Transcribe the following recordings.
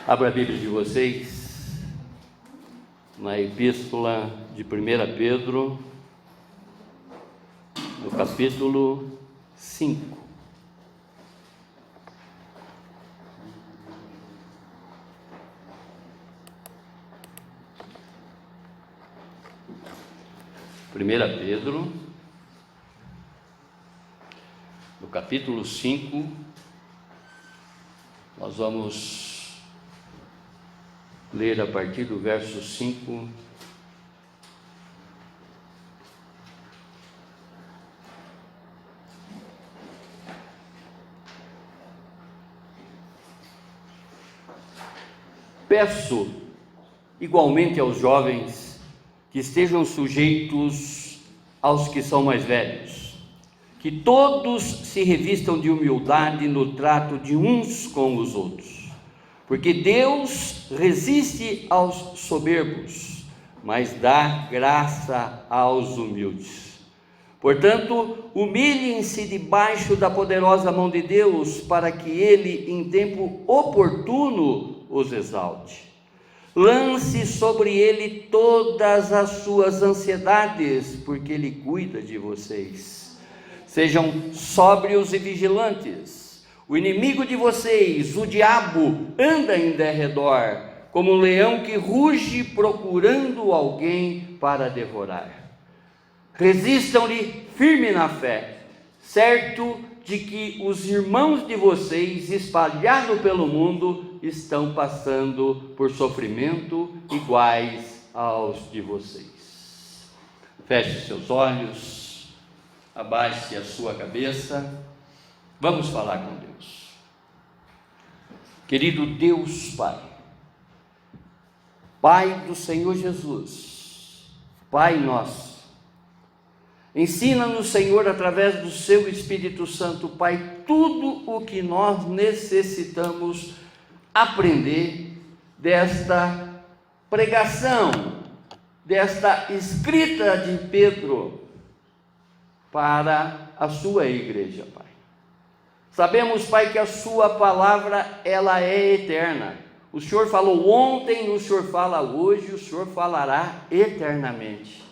Abra a Bíblia de vocês na Epístola de 1 Pedro, no capítulo 5. Primeira Pedro, no capítulo 5, nós vamos ler a partir do verso 5. Peço igualmente aos jovens que estejam sujeitos aos que são mais velhos, que todos se revistam de humildade no trato de uns com os outros, porque Deus resiste aos soberbos, mas dá graça aos humildes. Portanto, humilhem-se debaixo da poderosa mão de Deus, para que Ele, em tempo oportuno, os exalte. Lance sobre Ele todas as suas ansiedades, porque Ele cuida de vocês. Sejam sóbrios e vigilantes. O inimigo de vocês, o diabo, anda em derredor, como um leão que ruge procurando alguém para devorar. Resistam-lhe firme na fé, certo de que os irmãos de vocês, espalhados pelo mundo, estão passando por sofrimento iguais aos de vocês. Feche seus olhos. Abaixe a sua cabeça, vamos falar com Deus. Querido Deus Pai, Pai do Senhor Jesus, Pai nosso, ensina-nos, Senhor, através do Seu Espírito Santo, Pai, tudo o que nós necessitamos aprender desta pregação, desta escrita de Pedro, para a sua igreja, Pai. Sabemos, Pai, que a sua palavra, ela é eterna. O Senhor falou ontem, o Senhor fala hoje, o Senhor falará eternamente.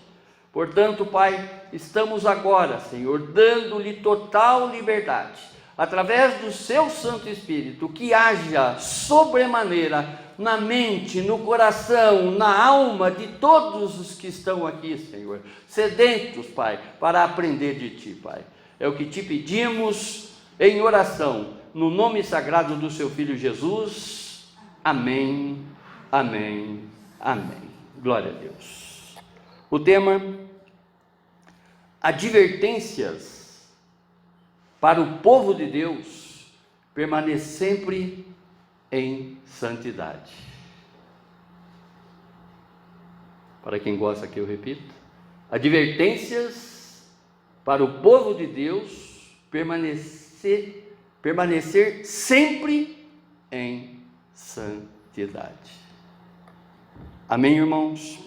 Portanto, Pai, estamos agora, Senhor, dando-lhe total liberdade, através do seu Santo Espírito, que haja sobremaneira na mente, no coração, na alma de todos os que estão aqui, Senhor, sedentos, Pai, para aprender de Ti, Pai. É o que Te pedimos em oração, no nome sagrado do Seu Filho Jesus. Amém, amém, amém. Glória a Deus. O tema: advertências para o povo de Deus permanecer sempre em santidade. Para quem gosta que eu repito: advertências para o povo de Deus permanecer sempre em santidade. Amém, irmãos?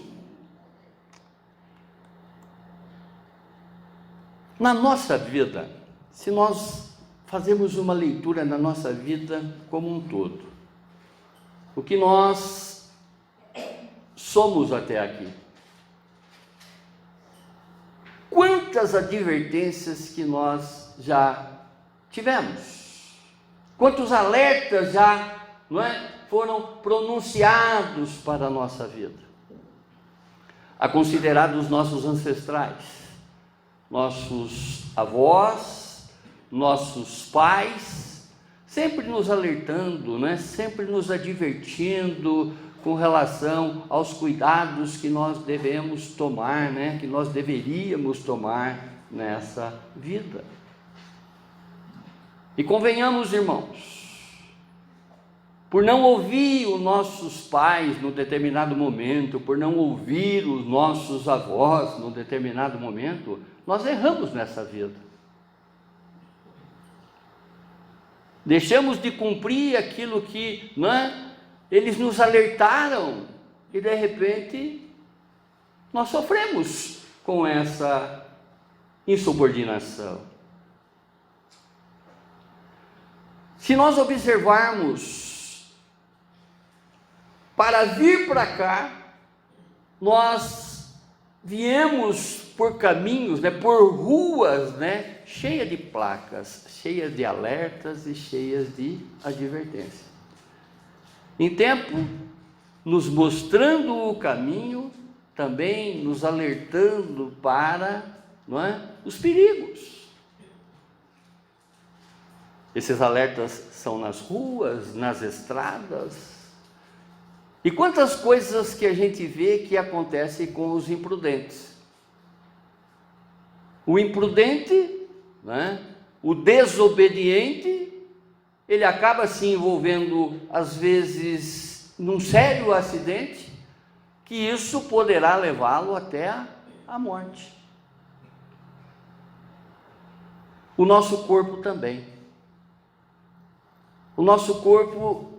Na nossa vida, se nós fazemos uma leitura na nossa vida como um todo, o que nós somos até aqui, quantas advertências que nós já tivemos, quantos alertas já, foram pronunciados para a nossa vida, a considerar os nossos ancestrais, nossos avós, nossos pais, sempre nos alertando, sempre nos advertindo com relação aos cuidados que nós devemos tomar, que nós deveríamos tomar nessa vida. E convenhamos, irmãos, por não ouvir os nossos pais num determinado momento, por não ouvir os nossos avós num determinado momento, nós erramos nessa vida. Deixamos de cumprir aquilo que eles nos alertaram e de repente nós sofremos com essa insubordinação. Se nós observarmos para vir para cá, nós viemos por caminhos, por ruas, cheias de placas, cheias de alertas e cheias de advertências. Em tempo, nos mostrando o caminho, também nos alertando para os perigos. Esses alertas são nas ruas, nas estradas. E quantas coisas que a gente vê que acontecem com os imprudentes. O imprudente, o desobediente, ele acaba se envolvendo, às vezes, num sério acidente, que isso poderá levá-lo até a morte. O nosso corpo também. O nosso corpo,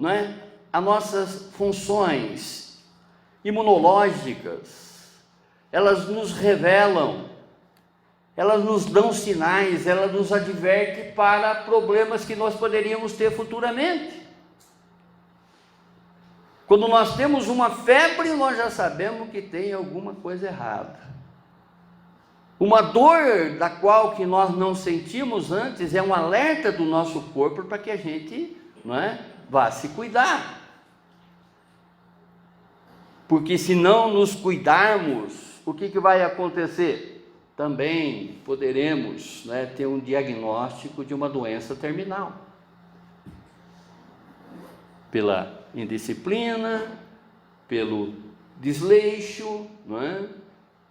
as nossas funções imunológicas, elas nos revelam, elas nos dão sinais, elas nos advertem para problemas que nós poderíamos ter futuramente. Quando nós temos uma febre, nós já sabemos que tem alguma coisa errada. Uma dor da qual que nós não sentimos antes é um alerta do nosso corpo para que a gente vá se cuidar. Porque se não nos cuidarmos, o que vai acontecer? Também poderemos ter um diagnóstico de uma doença terminal. Pela indisciplina, pelo desleixo,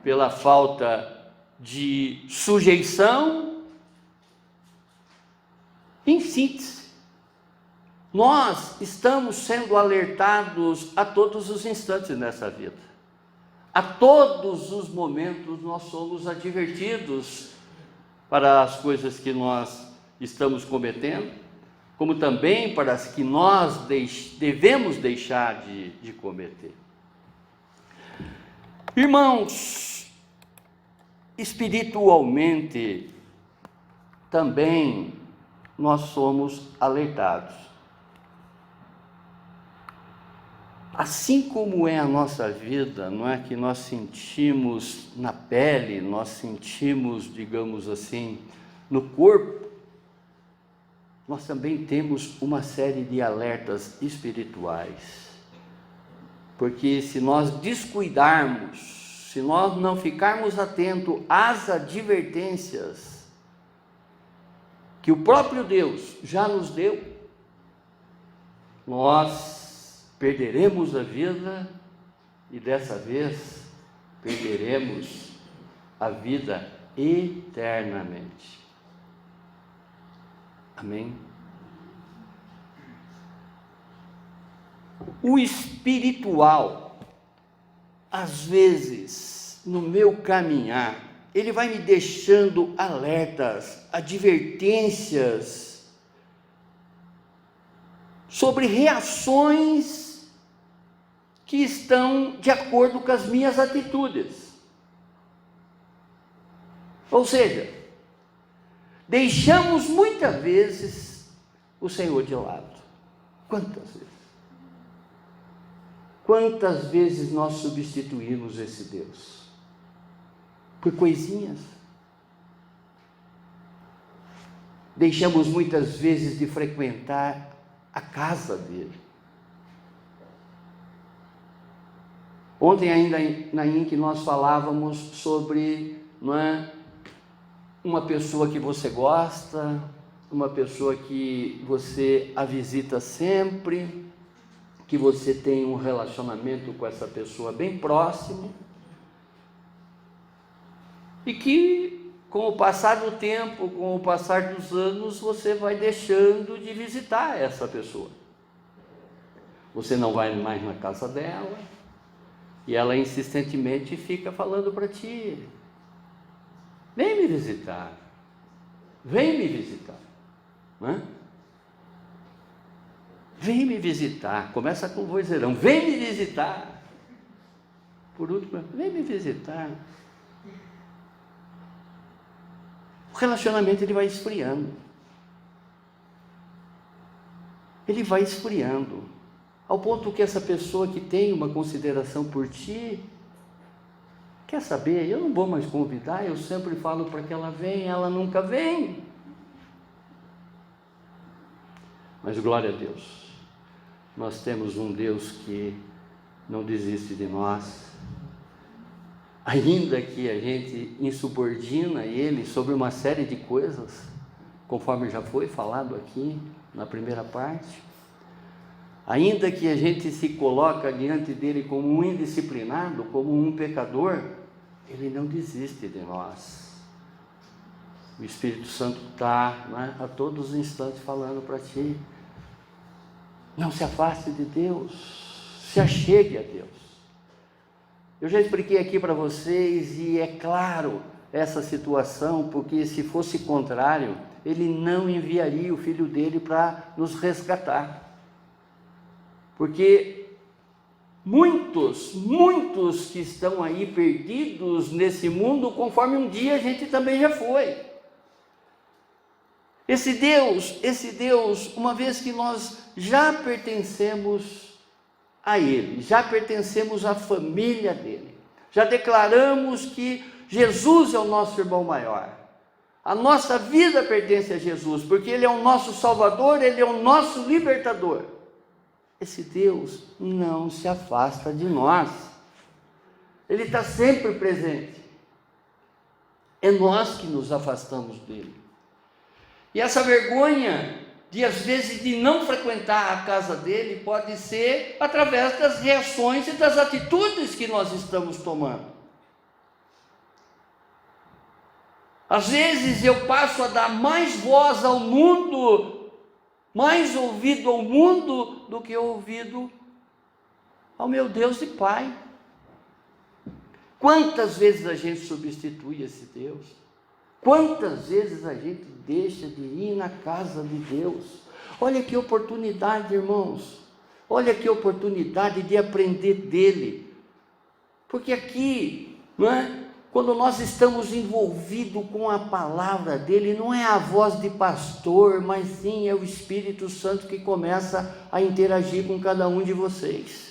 pela falta de sujeição. Em síntese, nós estamos sendo alertados a todos os instantes nessa vida. A todos os momentos nós somos advertidos para as coisas que nós estamos cometendo, como também para as que nós devemos deixar de cometer. Irmãos, espiritualmente também nós somos alertados. Assim como é a nossa vida, não é que nós sentimos na pele, nós sentimos, digamos assim, no corpo, nós também temos uma série de alertas espirituais. Porque se nós descuidarmos, se nós não ficarmos atentos às advertências que o próprio Deus já nos deu, nós perderemos a vida e dessa vez perderemos a vida eternamente. Amém? O espiritual, às vezes, no meu caminhar, ele vai me deixando alertas, advertências sobre reações que estão de acordo com as minhas atitudes. Ou seja, deixamos muitas vezes o Senhor de lado. Quantas vezes? Quantas vezes nós substituímos esse Deus? Por coisinhas. Deixamos muitas vezes de frequentar a casa dele. Ontem ainda na que nós falávamos sobre, uma pessoa que você gosta, uma pessoa que você a visita sempre, que você tem um relacionamento com essa pessoa bem próximo, e que com o passar do tempo, com o passar dos anos, você vai deixando de visitar essa pessoa. Você não vai mais na casa dela, e ela insistentemente fica falando para ti: vem me visitar, vem me visitar, vem me visitar. Começa com vozeirão: vem me visitar. Por último, vem me visitar. O relacionamento ele vai esfriando. Ele vai esfriando. ao ponto que essa pessoa que tem uma consideração por ti, quer saber, eu não vou mais convidar, eu sempre falo para que ela venha, ela nunca vem. Mas glória a Deus, nós temos um Deus que não desiste de nós, ainda que a gente insubordina Ele sobre uma série de coisas, conforme já foi falado aqui na primeira parte, ainda que a gente se coloca diante dele como um indisciplinado, como um pecador, Ele não desiste de nós. O Espírito Santo está, né, a todos os instantes falando para ti, não se afaste de Deus, se achegue a Deus. Eu já expliquei aqui para vocês, e é claro essa situação, porque se fosse contrário, Ele não enviaria o Filho dele para nos resgatar. Porque muitos que estão aí perdidos nesse mundo, conforme um dia a gente também já foi. Esse Deus, uma vez que nós já pertencemos a Ele, já pertencemos à família dele, já declaramos que Jesus é o nosso irmão maior, a nossa vida pertence a Jesus, porque Ele é o nosso Salvador, Ele é o nosso libertador. Esse Deus não se afasta de nós, Ele está sempre presente, é nós que nos afastamos dele. E essa vergonha de às vezes de não frequentar a casa dele pode ser através das reações e das atitudes que nós estamos tomando. Às vezes eu passo a dar mais voz ao mundo, mais ouvido ao mundo do que ouvido ao meu Deus e Pai. Quantas vezes a gente substitui esse Deus? Quantas vezes a gente deixa de ir na casa de Deus? Olha que oportunidade, irmãos. Olha que oportunidade de aprender dele. Porque aqui, não é? Quando nós estamos envolvidos com a palavra dele, não é a voz de pastor, mas sim é o Espírito Santo que começa a interagir com cada um de vocês.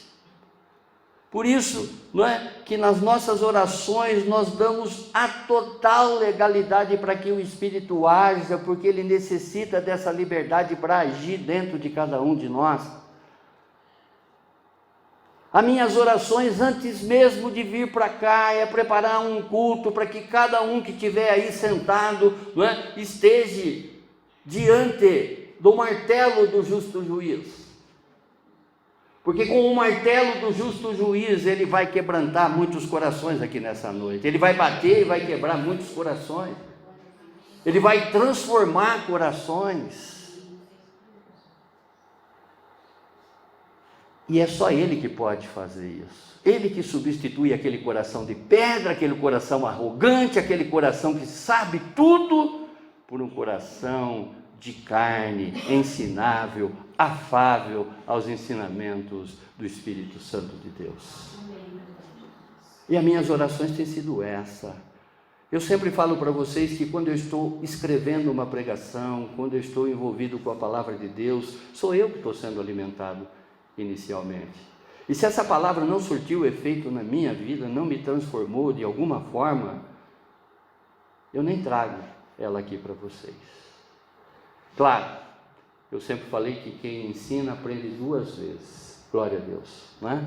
Por isso, não é, que nas nossas orações nós damos a total legalidade para que o Espírito haja, porque ele necessita dessa liberdade para agir dentro de cada um de nós. As minhas orações, antes mesmo de vir para cá, é preparar um culto para que cada um que estiver aí sentado, não é, esteja diante do martelo do justo juiz. Porque com o martelo do justo juiz, ele vai quebrantar muitos corações aqui nessa noite. Ele vai bater e vai quebrar muitos corações. Ele vai transformar corações. E é só Ele que pode fazer isso. Ele que substitui aquele coração de pedra, aquele coração arrogante, aquele coração que sabe tudo, por um coração de carne, ensinável, afável aos ensinamentos do Espírito Santo de Deus. E as minhas orações têm sido essa. Eu sempre falo para vocês que quando eu estou escrevendo uma pregação, quando eu estou envolvido com a palavra de Deus, sou eu que estou sendo alimentado inicialmente. E se essa palavra não surtiu efeito na minha vida, não me transformou de alguma forma, eu nem trago ela aqui para vocês. Claro, eu sempre falei que quem ensina aprende duas vezes, glória a Deus, não é?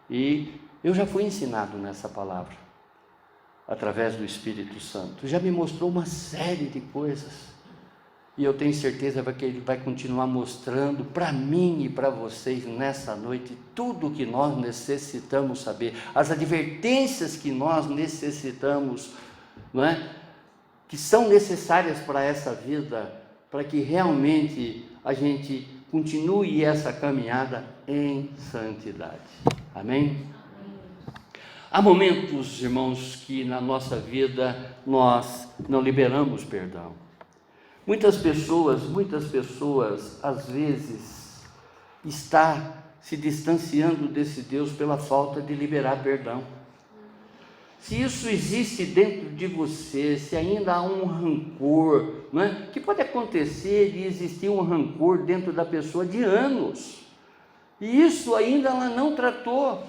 E eu já fui ensinado nessa palavra, através do Espírito Santo, já me mostrou uma série de coisas, e eu tenho certeza que Ele vai continuar mostrando para mim e para vocês nessa noite tudo o que nós necessitamos saber, as advertências que nós necessitamos, não é? Que são necessárias para essa vida, para que realmente a gente continue essa caminhada em santidade. Amém? Há momentos, irmãos, que na nossa vida nós não liberamos perdão. Muitas pessoas, às vezes, está se distanciando desse Deus pela falta de liberar perdão. Se isso existe dentro de você, se ainda há um rancor, não é? Que pode acontecer de existir um rancor dentro da pessoa de anos. E isso ainda ela não tratou.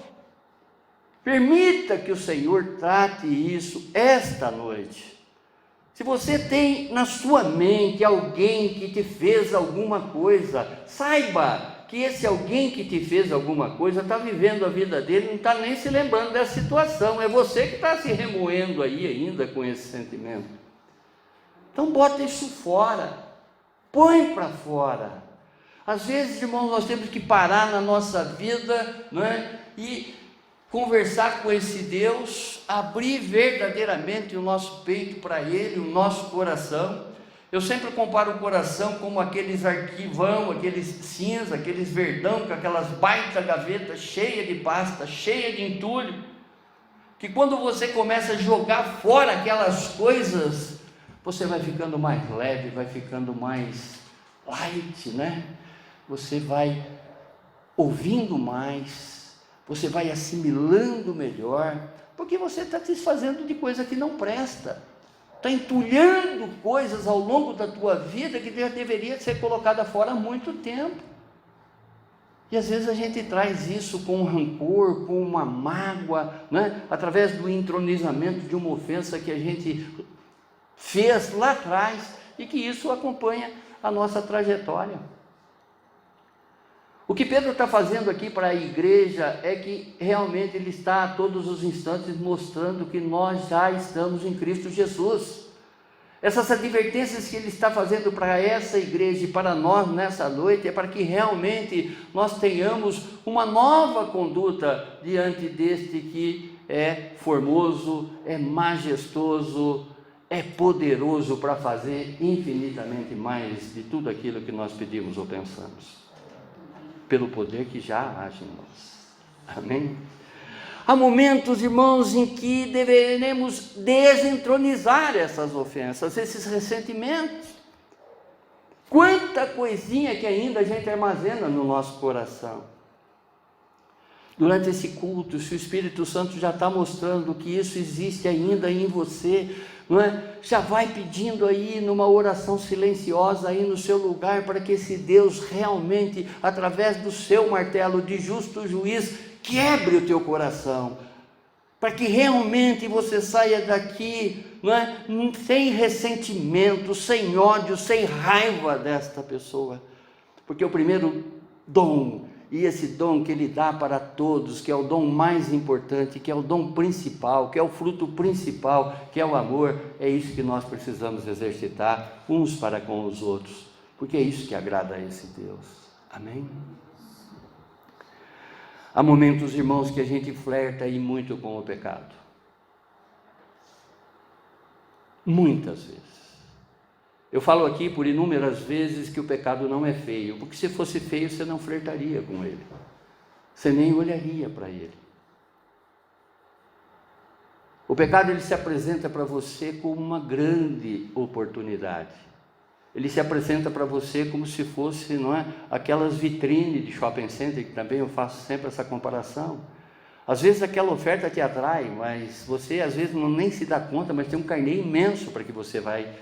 Permita que o Senhor trate isso esta noite. Se você tem na sua mente alguém que te fez alguma coisa, saiba que esse alguém que te fez alguma coisa está vivendo a vida dele, não está nem se lembrando dessa situação. É você que está se remoendo aí ainda com esse sentimento. Então bota isso fora, põe para fora. Às vezes, irmãos, nós temos que parar na nossa vida, não é? E conversar com esse Deus, abrir verdadeiramente o nosso peito para Ele, o nosso coração. Eu sempre comparo o coração como aqueles arquivão, aqueles cinza, aqueles verdão, com aquelas baita gavetas cheias de pasta, cheia de entulho, que quando você começa a jogar fora aquelas coisas, você vai ficando mais leve, vai ficando mais light, né? Você vai ouvindo mais, você vai assimilando melhor, porque você está se desfazendo de coisa que não presta, está entulhando coisas ao longo da tua vida que já deveria ser colocada fora há muito tempo. E às vezes a gente traz isso com um rancor, com uma mágoa, né? Através do entronizamento de uma ofensa que a gente fez lá atrás, e que isso acompanha a nossa trajetória. O que Pedro está fazendo aqui para a igreja é que realmente ele está a todos os instantes mostrando que nós já estamos em Cristo Jesus. Essas advertências que ele está fazendo para essa igreja e para nós nessa noite é para que realmente nós tenhamos uma nova conduta diante deste que é formoso, é majestoso, é poderoso para fazer infinitamente mais de tudo aquilo que nós pedimos ou pensamos, pelo poder que já age em nós. Amém? Há momentos, irmãos, em que deveremos desentronizar essas ofensas, esses ressentimentos. Quanta coisinha que ainda a gente armazena no nosso coração. Durante esse culto, se o Espírito Santo já está mostrando que isso existe ainda em você, não é? Já vai pedindo aí numa oração silenciosa aí no seu lugar, para que esse Deus realmente, através do seu martelo de justo juiz, quebre o teu coração, para que realmente você saia daqui, não é? Sem ressentimento, sem ódio, sem raiva desta pessoa, porque o primeiro dom, e esse dom que Ele dá para todos, que é o dom mais importante, que é o dom principal, que é o fruto principal, que é o amor, é isso que nós precisamos exercitar uns para com os outros, porque é isso que agrada a esse Deus. Amém? Há momentos, irmãos, que a gente flerta aí muito com o pecado. Muitas vezes. Eu falo aqui por inúmeras vezes que o pecado não é feio, porque se fosse feio você não flertaria com ele, você nem olharia para ele. O pecado, ele se apresenta para você como uma grande oportunidade. Ele se apresenta para você como se fosse, não é, aquelas vitrines de shopping center, que também eu faço sempre essa comparação. Às vezes aquela oferta te atrai, mas você às vezes nem se dá conta, mas tem um carnê imenso para que você vai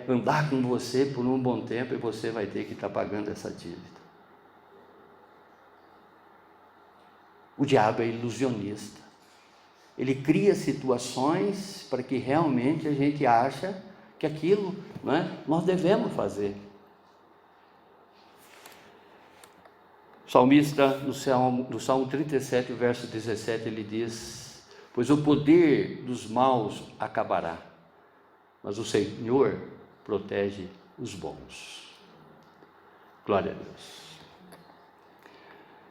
andar com você por um bom tempo, e você vai ter que estar pagando essa dívida. O diabo é ilusionista. Ele cria situações para que realmente a gente acha que aquilo, não é, nós devemos fazer. O salmista, no Salmo 37, verso 17, ele diz: pois o poder dos maus acabará, mas o Senhor protege os bons. Glória a Deus.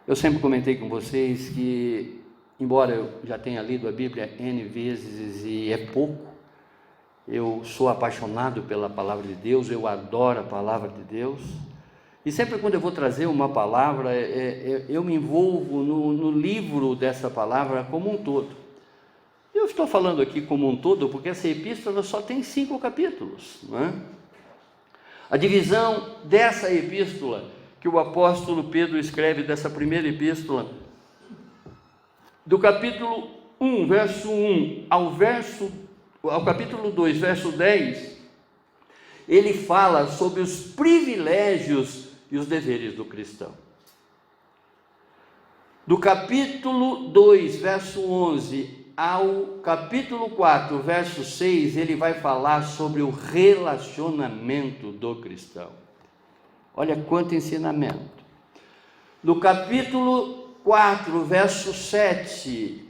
Eu sempre comentei com vocês que, embora eu já tenha lido a Bíblia N vezes e é pouco, eu sou apaixonado pela palavra de Deus, eu adoro a palavra de Deus, e sempre quando eu vou trazer uma palavra, eu me envolvo no livro dessa palavra como um todo. Eu estou falando aqui como um todo porque essa epístola só tem 5 capítulos, não é? A divisão dessa epístola que o apóstolo Pedro escreve, dessa primeira epístola, do capítulo 1, verso 1 ao capítulo 2, verso 10, ele fala sobre os privilégios e os deveres do cristão. Do capítulo 2, verso 11, ao capítulo 4, verso 6, ele vai falar sobre o relacionamento do cristão. Olha quanto ensinamento. Do capítulo 4, verso 7,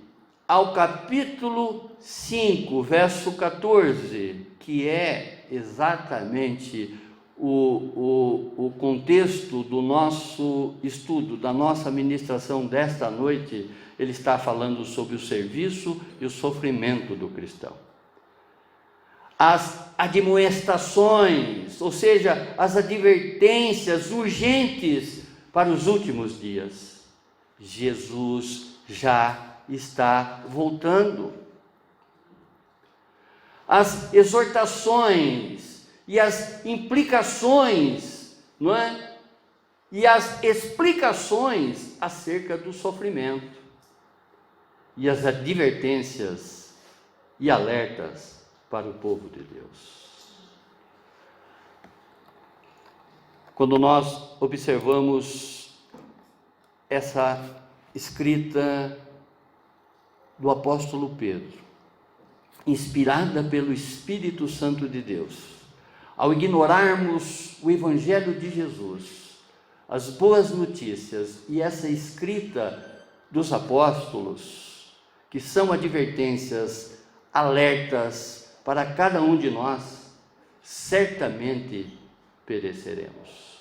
ao capítulo 5, verso 14, que é exatamente o contexto do nosso estudo, da nossa ministração desta noite, ele está falando sobre o serviço e o sofrimento do cristão. As admoestações, ou seja, as advertências urgentes para os últimos dias. Jesus já está voltando. As exortações e as implicações, não é? E as explicações acerca do sofrimento, e as advertências e alertas para o povo de Deus. Quando nós observamos essa escrita do apóstolo Pedro, inspirada pelo Espírito Santo de Deus, ao ignorarmos o Evangelho de Jesus, as boas notícias e essa escrita dos apóstolos, que são advertências, alertas para cada um de nós, certamente pereceremos.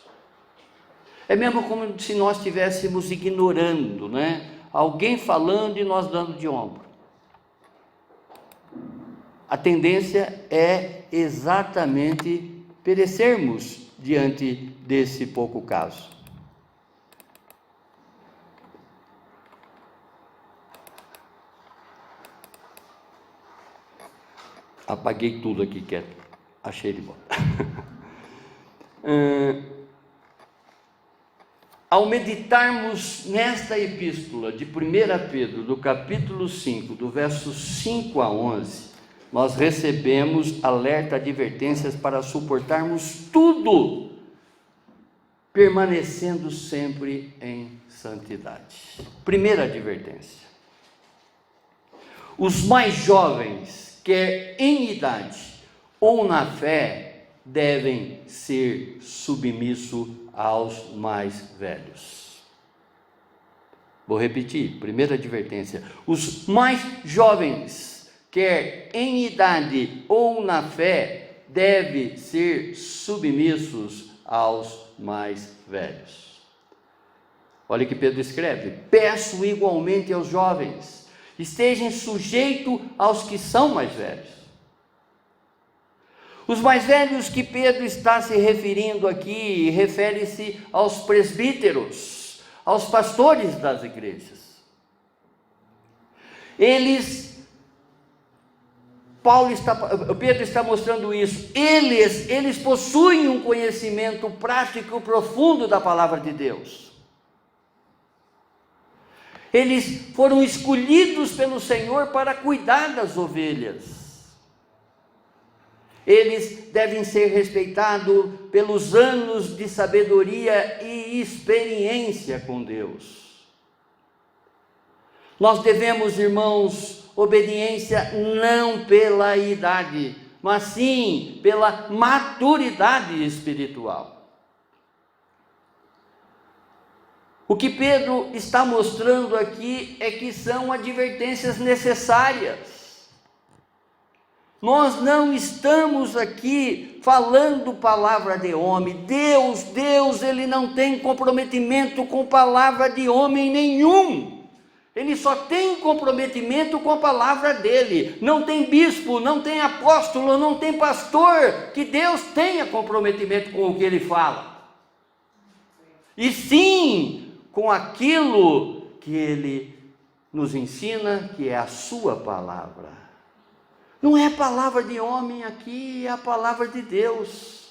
É mesmo como se nós estivéssemos ignorando, né? Alguém falando e nós dando de ombro. A tendência é exatamente perecermos diante desse pouco caso. Apaguei tudo aqui que achei de bom. Ao meditarmos nesta epístola de 1 Pedro, do capítulo 5, do verso 5 a 11, nós recebemos alerta, advertências para suportarmos tudo, permanecendo sempre em santidade. Primeira advertência: os mais jovens, quer em idade ou na fé, devem ser submissos aos mais velhos. Vou repetir, primeira advertência: os mais jovens, quer em idade ou na fé, devem ser submissos aos mais velhos. Olha o que Pedro escreve: peço igualmente aos jovens, estejam sujeitos aos que são mais velhos. Os mais velhos que Pedro está se referindo aqui, refere-se aos presbíteros, aos pastores das igrejas. Pedro está mostrando isso, eles possuem um conhecimento prático profundo da palavra de Deus. Eles foram escolhidos pelo Senhor para cuidar das ovelhas. Eles devem ser respeitados pelos anos de sabedoria e experiência com Deus. Nós devemos, irmãos, obediência não pela idade, mas sim pela maturidade espiritual. O que Pedro está mostrando aqui é que são advertências necessárias. Nós não estamos aqui falando palavra de homem. Deus, ele não tem comprometimento com palavra de homem nenhum. Ele só tem comprometimento com a palavra dele. Não tem bispo, não tem apóstolo, não tem pastor que Deus tenha comprometimento com o que ele fala. E sim, com aquilo que ele nos ensina, que é a sua palavra. Não é a palavra de homem aqui, é a palavra de Deus.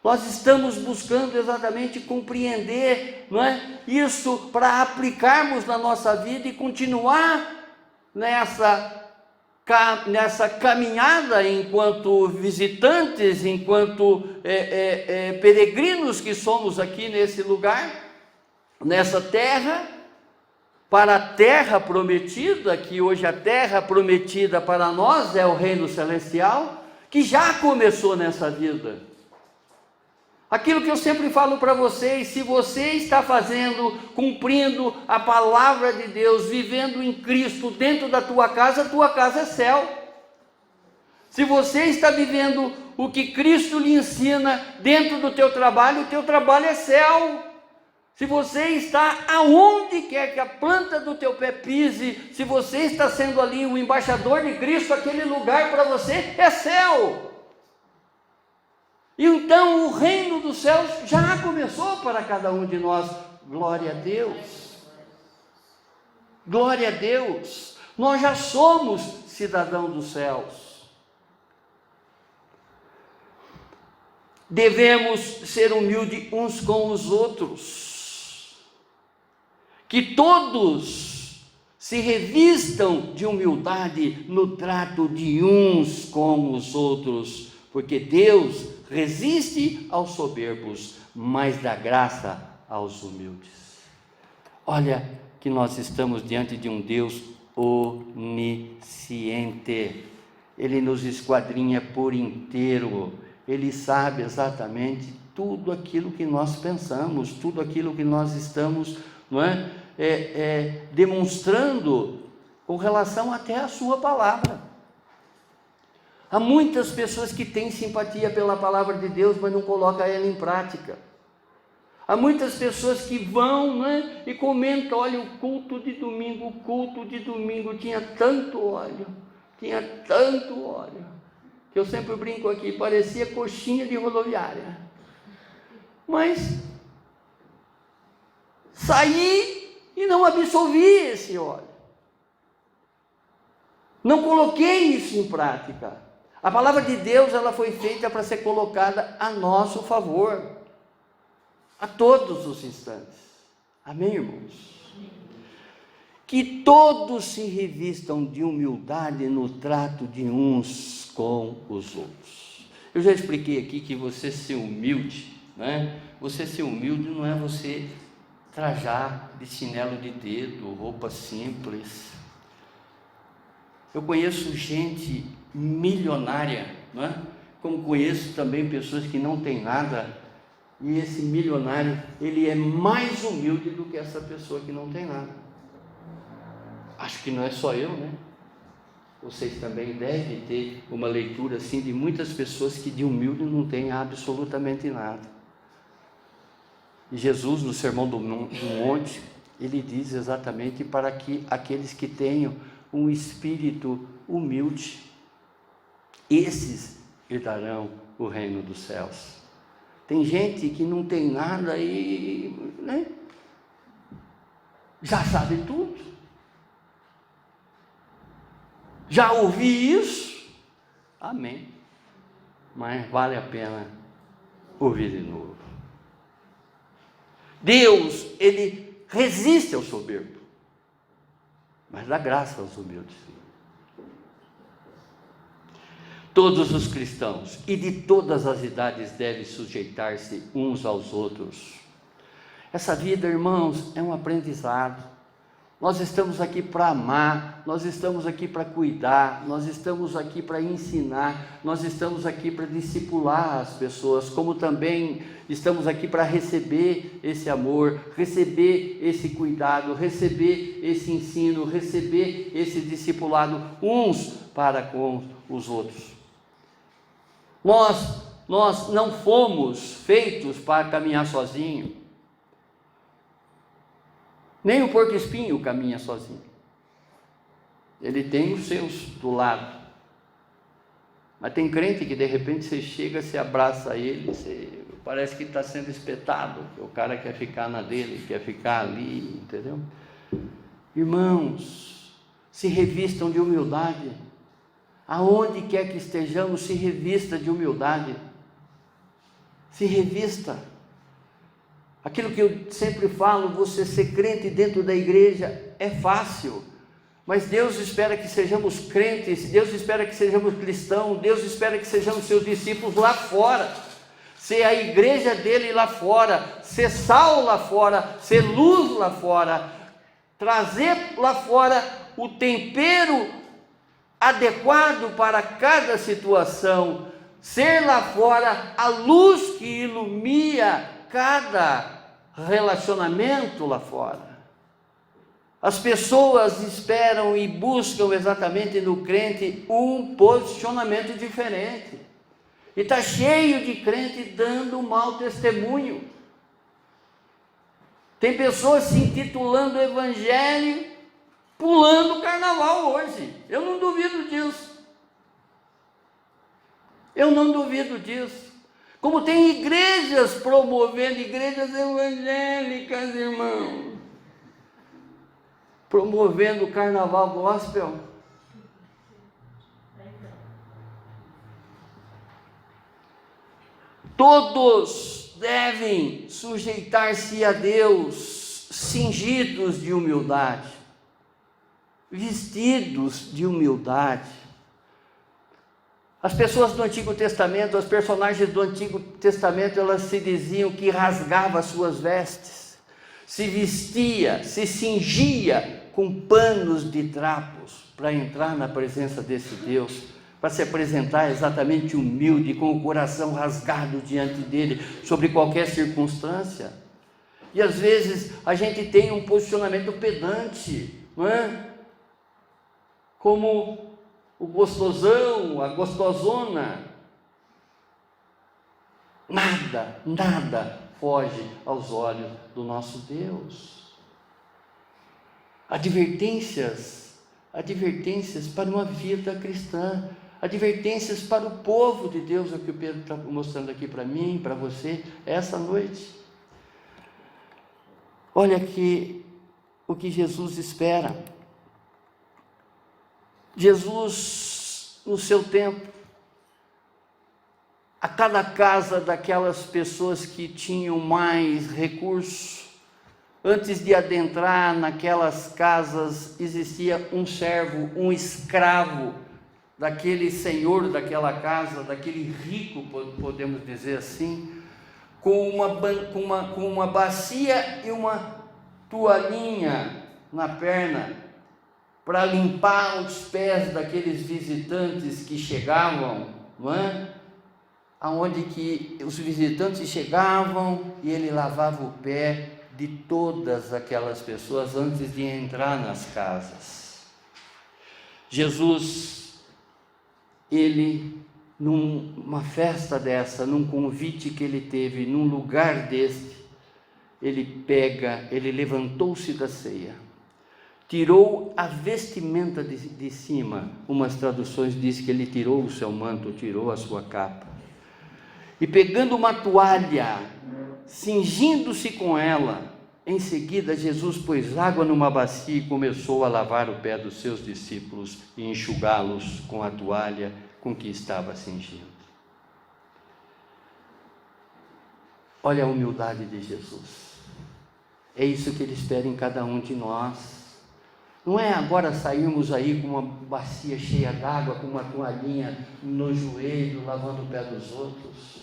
Nós estamos buscando exatamente compreender, não é? Isso para aplicarmos na nossa vida e continuar nessa caminhada enquanto visitantes, enquanto peregrinos que somos aqui nesse lugar, nessa terra, para a terra prometida, que hoje a terra prometida para nós é o reino celestial, que já começou nessa vida. Aquilo que eu sempre falo para vocês, se você está fazendo, cumprindo a palavra de Deus, vivendo em Cristo dentro da tua casa é céu. Se você está vivendo o que Cristo lhe ensina dentro do teu trabalho é céu. Se você está aonde quer que a planta do teu pé pise, se você está sendo ali o embaixador de Cristo, aquele lugar para você é céu. Então o reino dos céus já começou para cada um de nós. Glória a Deus. Glória a Deus. Nós já somos cidadãos dos céus. Devemos ser humildes uns com os outros. Que todos se revistam de humildade no trato de uns com os outros, porque Deus resiste aos soberbos, mas dá graça aos humildes. Olha que nós estamos diante de um Deus onisciente. Ele nos esquadrinha por inteiro. Ele sabe exatamente tudo aquilo que nós pensamos, tudo aquilo que nós estamos, demonstrando com relação até à sua palavra. Há muitas pessoas que têm simpatia pela palavra de Deus, mas não colocam ela em prática. Há muitas pessoas que vão, e comentam: olha, o culto de domingo tinha tanto óleo, que eu sempre brinco aqui, parecia coxinha de rodoviária. Mas saí e não absorvi esse óleo. Não coloquei isso em prática. A palavra de Deus, ela foi feita para ser colocada a nosso favor, a todos os instantes. Amém, irmãos? Que todos se revistam de humildade no trato de uns com os outros. Eu já expliquei aqui que você ser humilde, Você ser humilde não é você trajar de chinelo de dedo, roupa simples. Eu conheço gente milionária, como conheço também pessoas que não têm nada, e esse milionário, ele é mais humilde do que essa pessoa que não tem nada. Acho que não é só eu, Vocês também devem ter uma leitura assim de muitas pessoas que de humilde não têm absolutamente nada. E Jesus, no Sermão do Monte, ele diz exatamente para que aqueles que tenham um espírito humilde, esses herdarão o reino dos céus. Tem gente que não tem nada e já sabe tudo. Já ouvi isso? Amém. Mas vale a pena ouvir de novo. Deus, ele resiste ao soberbo, mas dá graça aos humildes. Todos os cristãos e de todas as idades devem sujeitar-se uns aos outros. Essa vida, irmãos, é um aprendizado. Nós estamos aqui para amar, nós estamos aqui para cuidar, nós estamos aqui para ensinar, nós estamos aqui para discipular as pessoas, como também estamos aqui para receber esse amor, receber esse cuidado, receber esse ensino, receber esse discipulado uns para com os outros. Nós não fomos feitos para caminhar sozinho. Nem o porco-espinho caminha sozinho. Ele tem os seus do lado. Mas tem crente que de repente você chega, se abraça a ele, parece que está sendo espetado. O cara quer ficar na dele, quer ficar ali, entendeu? Irmãos, se revistam de humildade. Aonde quer que estejamos, se revista de humildade. Se revista. Aquilo que eu sempre falo, você ser crente dentro da igreja é fácil, mas Deus espera que sejamos crentes, Deus espera que sejamos cristãos, Deus espera que sejamos seus discípulos lá fora, ser a igreja dele lá fora, ser sal lá fora, ser luz lá fora. trazer lá fora o tempero adequado para cada situação, ser lá fora a luz que ilumina cada relacionamento lá fora. As pessoas esperam e buscam exatamente no crente um posicionamento diferente. E está cheio de crente dando mau testemunho. Tem pessoas se intitulando evangelho, pulando o carnaval hoje. Eu não duvido disso. Eu não duvido disso. Como tem igrejas promovendo, igrejas evangélicas, irmão, promovendo o carnaval gospel. Todos devem sujeitar-se a Deus, cingidos de humildade, vestidos de humildade. As pessoas do Antigo Testamento, os personagens do Antigo Testamento, elas se diziam que rasgava suas vestes, se vestia, se cingia com panos de trapos para entrar na presença desse Deus, para se apresentar exatamente humilde, com o coração rasgado diante dele, sobre qualquer circunstância. E às vezes a gente tem um posicionamento pedante, não é? Como o gostosão, a gostosona. Nada foge aos olhos do nosso Deus. Advertências para uma vida cristã, advertências para o povo de Deus, é o que o Pedro está mostrando aqui para mim, para você, essa noite. Olha aqui o que Jesus espera. Jesus, no seu tempo, a cada casa daquelas pessoas que tinham mais recursos, antes de adentrar naquelas casas, existia um servo, um escravo daquele senhor daquela casa, daquele rico, podemos dizer assim, com uma bacia e uma toalhinha na perna, para limpar os pés daqueles visitantes que chegavam, não é? Aonde que os visitantes chegavam e ele lavava o pé de todas aquelas pessoas antes de entrar nas casas. Jesus, ele, numa festa dessa, num convite que ele teve, num lugar deste, ele levantou-se da ceia, tirou a vestimenta de cima. Umas traduções dizem que ele tirou o seu manto, tirou a sua capa, e pegando uma toalha, cingindo-se com ela, em seguida Jesus pôs água numa bacia e começou a lavar o pé dos seus discípulos e enxugá-los com a toalha com que estava cingindo. Olha a humildade de Jesus. É isso que ele espera em cada um de nós. Não é agora sairmos aí com uma bacia cheia d'água, com uma toalhinha no joelho, lavando o pé dos outros,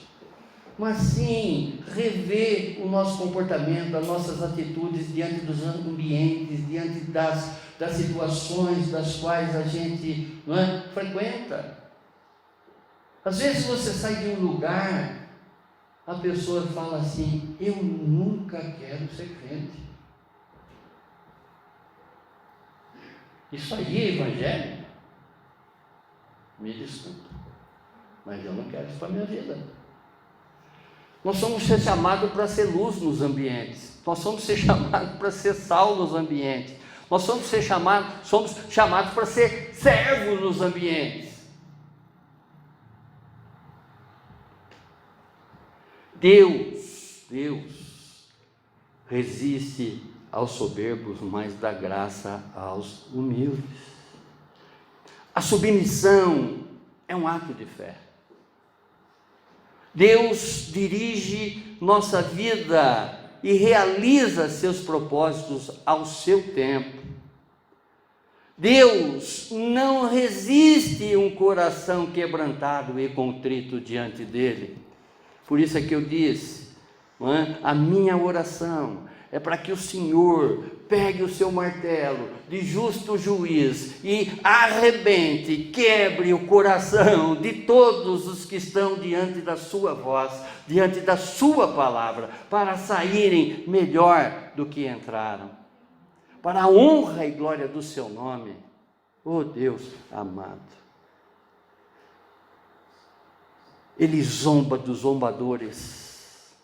mas sim rever o nosso comportamento, as nossas atitudes diante dos ambientes, diante das situações das quais a gente, não é, frequenta. Às vezes você sai de um lugar, a pessoa fala assim: eu nunca quero ser crente. Isso aí é evangelho? Me desculpa, mas eu não quero isso para a minha vida. Nós somos ser chamados para ser luz nos ambientes, nós somos ser chamados para ser sal nos ambientes, nós somos chamados para ser servos nos ambientes. Deus resiste aos soberbos, mas dá graça aos humildes. A submissão é um ato de fé. Deus dirige nossa vida e realiza seus propósitos ao seu tempo. Deus não resiste um coração quebrantado e contrito diante dele. Por isso é que eu disse, não é? A minha oração é para que o Senhor pegue o seu martelo de justo juiz e arrebente, quebre o coração de todos os que estão diante da sua voz, diante da sua palavra, para saírem melhor do que entraram, para a honra e glória do seu nome, ó Deus amado. Ele zomba dos zombadores,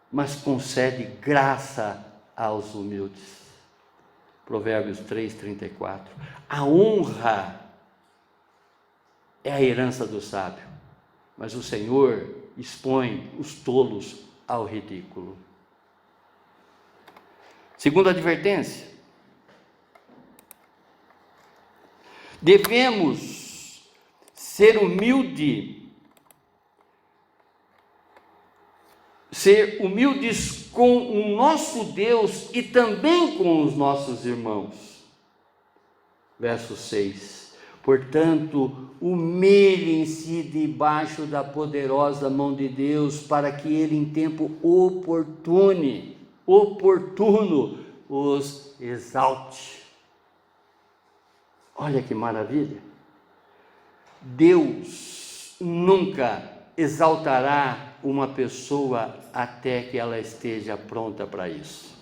mas concede graça aos humildes. Provérbios 3:34. A honra é a herança do sábio, mas o Senhor expõe os tolos ao ridículo. Segunda advertência: devemos ser humildes com o nosso Deus e também com os nossos irmãos. Verso 6. Portanto, humilhem-se debaixo da poderosa mão de Deus, para que Ele em tempo oportuno os exalte. Olha que maravilha! Deus nunca exaltará uma pessoa até que ela esteja pronta para isso.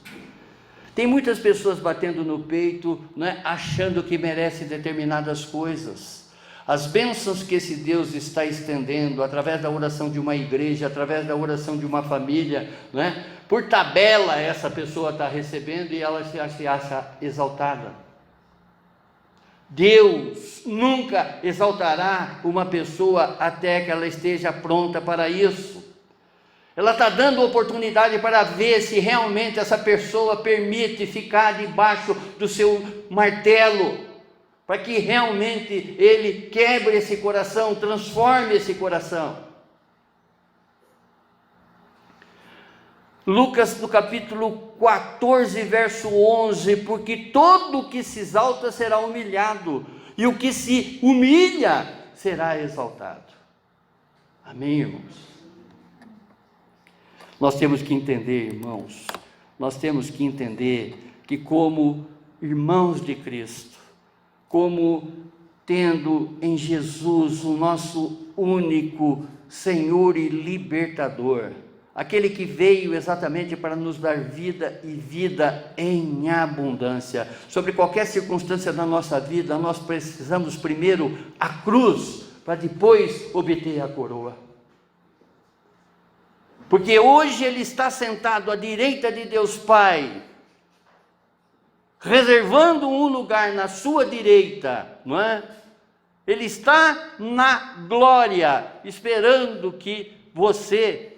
Tem muitas pessoas batendo no peito, né, achando que merece determinadas coisas. As bênçãos que esse Deus está estendendo, através da oração de uma igreja, através da oração de uma família, né, por tabela essa pessoa está recebendo e ela se acha exaltada. Deus nunca exaltará uma pessoa até que ela esteja pronta para isso. Ela está dando oportunidade para ver se realmente essa pessoa permite ficar debaixo do seu martelo, para que realmente ele quebre esse coração, transforme esse coração. Lucas, no capítulo 14, verso 11, porque todo o que se exalta será humilhado, e o que se humilha será exaltado. Amém, irmãos? Nós temos que entender, irmãos, nós temos que entender que como irmãos de Cristo, como tendo em Jesus o nosso único Senhor e libertador, aquele que veio exatamente para nos dar vida e vida em abundância. Sobre qualquer circunstância da nossa vida, nós precisamos primeiro a cruz, para depois obter a coroa. Porque hoje Ele está sentado à direita de Deus Pai, reservando um lugar na sua direita, não é? Ele está na glória, esperando que você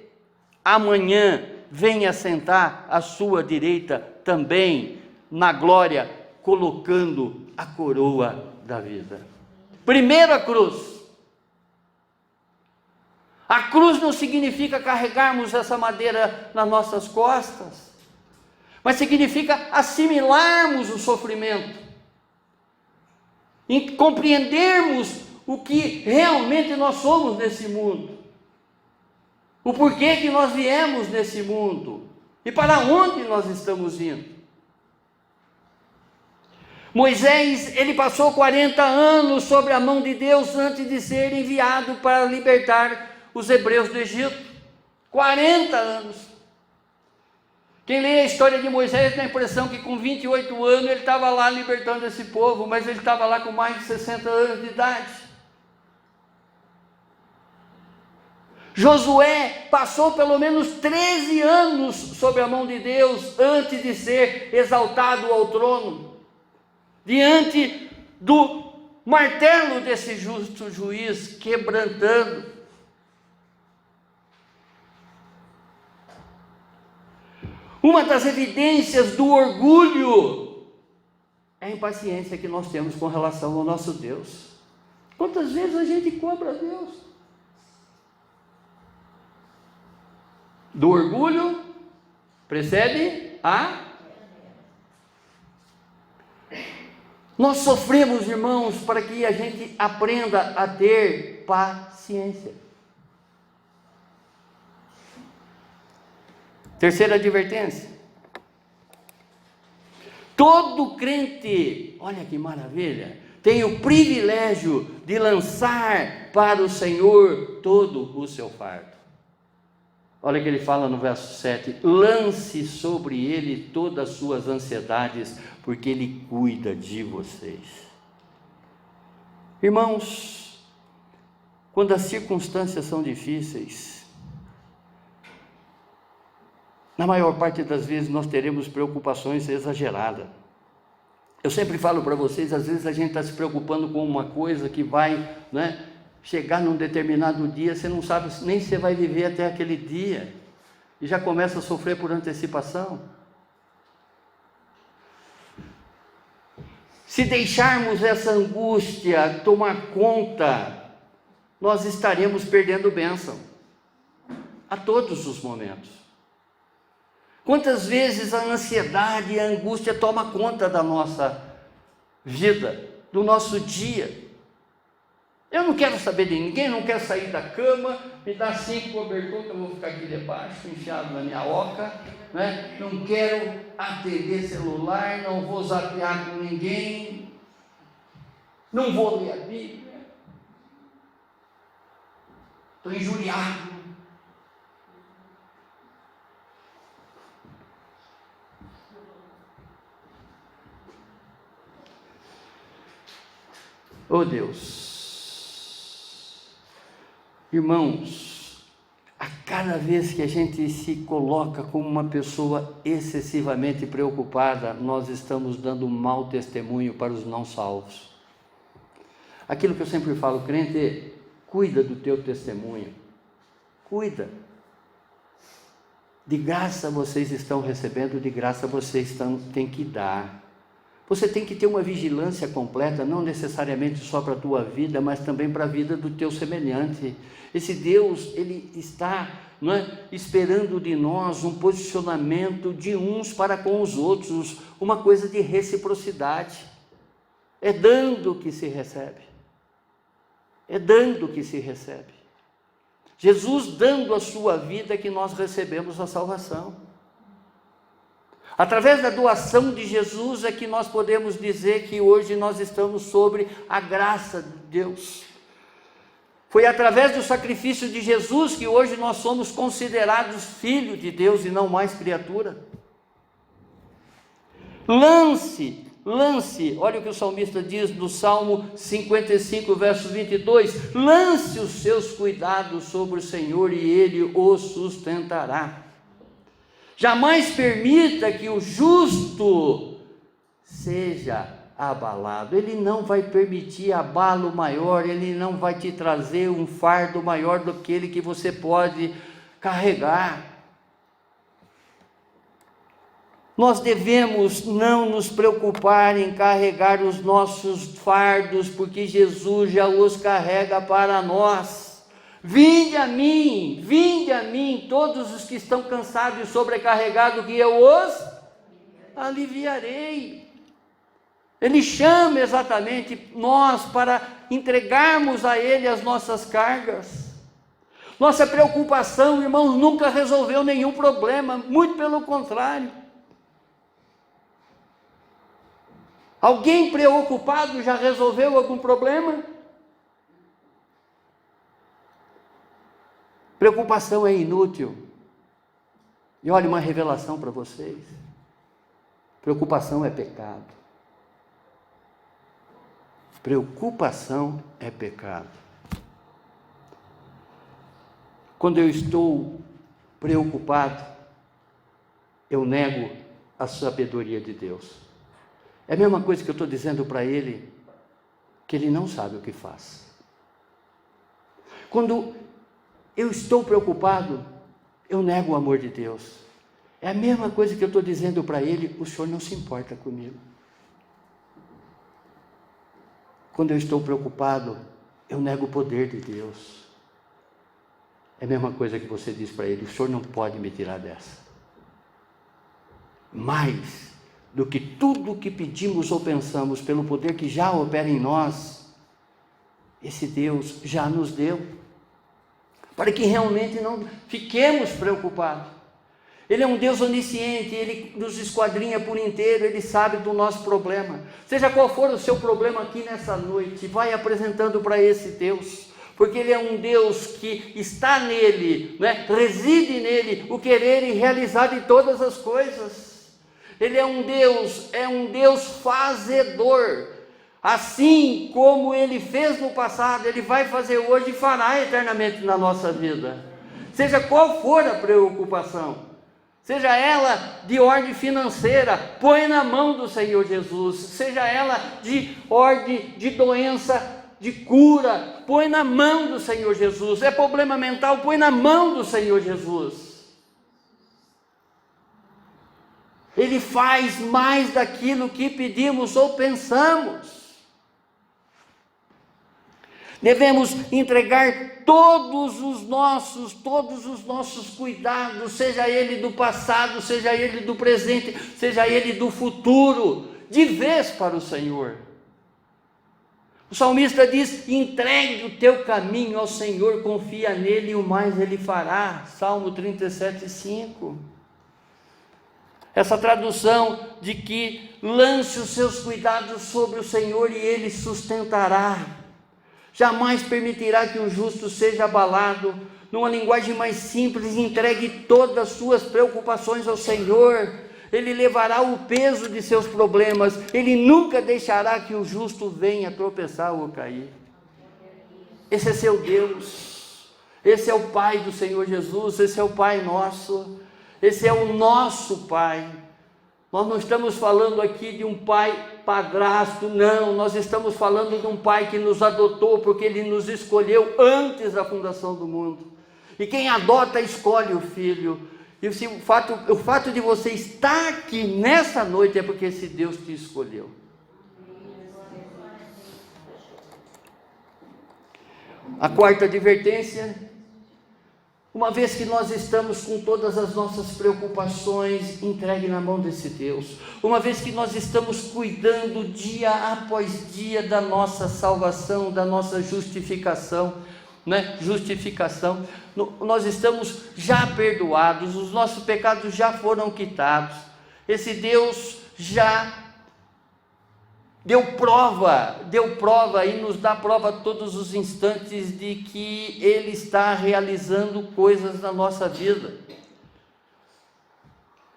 amanhã venha sentar à sua direita também na glória, colocando a coroa da vida. Primeiro a cruz. A cruz não significa carregarmos essa madeira nas nossas costas, mas significa assimilarmos o sofrimento, e compreendermos o que realmente nós somos nesse mundo, o porquê que nós viemos nesse mundo e para onde nós estamos indo. Moisés, ele passou 40 anos sobre a mão de Deus antes de ser enviado para libertar os hebreus do Egito. 40 anos. Quem lê a história de Moisés tem a impressão que com 28 anos ele estava lá libertando esse povo, mas ele estava lá com mais de 60 anos de idade. Josué passou pelo menos 13 anos sob a mão de Deus antes de ser exaltado ao trono, diante do martelo desse justo juiz, quebrantando. Uma das evidências do orgulho é a impaciência que nós temos com relação ao nosso Deus. Quantas vezes a gente cobra a Deus? Do orgulho precede a... Nós sofremos, irmãos, para que a gente aprenda a ter paciência. Terceira advertência: Todo crente, olha que maravilha, tem o privilégio de lançar para o Senhor todo o seu fardo. Olha que ele fala no verso 7, lance sobre ele todas as suas ansiedades, porque ele cuida de vocês. Irmãos, quando as circunstâncias são difíceis, na maior parte das vezes nós teremos preocupações exageradas. Eu sempre falo para vocês, às vezes a gente está se preocupando com uma coisa que vai, chegar num determinado dia, você não sabe nem se você vai viver até aquele dia, e já começa a sofrer por antecipação. Se deixarmos essa angústia tomar conta, nós estaremos perdendo bênção, a todos os momentos. Quantas vezes a ansiedade e a angústia tomam conta da nossa vida, do nosso dia? Eu não quero saber de ninguém, não quero sair da cama, me dá 5 cobertores que eu vou ficar aqui debaixo, enfiado na minha oca, não quero atender celular, não vou zapear com ninguém, não vou ler a Bíblia, estou injuriado. Oh Deus, irmãos, a cada vez que a gente se coloca como uma pessoa excessivamente preocupada, nós estamos dando um mau testemunho para os não salvos. Aquilo que eu sempre falo, crente, cuida do teu testemunho, cuida. De graça vocês estão recebendo, de graça vocês têm que dar. Você tem que ter uma vigilância completa, não necessariamente só para a tua vida, mas também para a vida do teu semelhante. Esse Deus, Ele está esperando de nós um posicionamento de uns para com os outros, uma coisa de reciprocidade. É dando que se recebe. É dando que se recebe. Jesus dando a sua vida que nós recebemos a salvação. Através da doação de Jesus é que nós podemos dizer que hoje nós estamos sobre a graça de Deus. Foi através do sacrifício de Jesus que hoje nós somos considerados filhos de Deus e não mais criatura. Lance, olha o que o salmista diz no Salmo 55, verso 22, lance os seus cuidados sobre o Senhor e Ele o sustentará. Jamais permita que o justo seja abalado. Ele não vai permitir abalo maior, Ele não vai te trazer um fardo maior do que aquele que você pode carregar. Nós devemos não nos preocupar em carregar os nossos fardos, porque Jesus já os carrega para nós. Vinde a mim, todos os que estão cansados e sobrecarregados, que eu os aliviarei. Ele chama exatamente nós para entregarmos a Ele as nossas cargas. Nossa preocupação, irmãos, nunca resolveu nenhum problema, muito pelo contrário. Alguém preocupado já resolveu algum problema? Preocupação é inútil. E olha uma revelação para vocês. Preocupação é pecado. Preocupação é pecado. Quando eu estou preocupado, eu nego a sabedoria de Deus. É a mesma coisa que eu estou dizendo para ele, que ele não sabe o que faz. Quando eu estou preocupado, eu nego o amor de Deus. É a mesma coisa que eu estou dizendo para ele, o Senhor não se importa comigo. Quando eu estou preocupado, eu nego o poder de Deus. É a mesma coisa que você diz para ele, o Senhor não pode me tirar dessa. Mais do que tudo o que pedimos ou pensamos, pelo poder que já opera em nós, esse Deus já nos deu. Para que realmente não fiquemos preocupados. Ele é um Deus onisciente, Ele nos esquadrinha por inteiro, Ele sabe do nosso problema. Seja qual for o seu problema aqui nessa noite, vai apresentando para esse Deus, porque Ele é um Deus que está nele, né? Reside nele o querer e realizar de todas as coisas. Ele é um Deus fazedor. Assim como Ele fez no passado, Ele vai fazer hoje e fará eternamente na nossa vida. Seja qual for a preocupação, seja ela de ordem financeira, põe na mão do Senhor Jesus. Seja ela de ordem de doença, de cura, põe na mão do Senhor Jesus. É problema mental, põe na mão do Senhor Jesus. Ele faz mais daquilo que pedimos ou pensamos. Devemos entregar todos os nossos cuidados, seja ele do passado, seja ele do presente, seja ele do futuro, de vez para o Senhor. O salmista diz: entregue o teu caminho ao Senhor, confia nele e o mais ele fará. Salmo 37:5. Essa tradução de que lance os seus cuidados sobre o Senhor e ele sustentará. Jamais permitirá que o justo seja abalado. Numa linguagem mais simples, entregue todas as suas preocupações ao Senhor. Ele levará o peso de seus problemas. Ele nunca deixará que o justo venha tropeçar ou cair. Esse é seu Deus. Esse é o Pai do Senhor Jesus. Esse é o Pai nosso. Esse é o nosso Pai. Nós não estamos falando aqui de um pai padrasto, não. Nós estamos falando de um pai que nos adotou, porque ele nos escolheu antes da fundação do mundo. E quem adota, escolhe o filho. E o fato de você estar aqui nessa noite é porque esse Deus te escolheu. A quarta advertência: uma vez que nós estamos com todas as nossas preocupações, entregue na mão desse Deus. Uma vez que nós estamos cuidando dia após dia da nossa salvação, da nossa justificação, né? Nós estamos já perdoados, os nossos pecados já foram quitados. Esse Deus já deu prova e nos dá prova todos os instantes de que Ele está realizando coisas na nossa vida.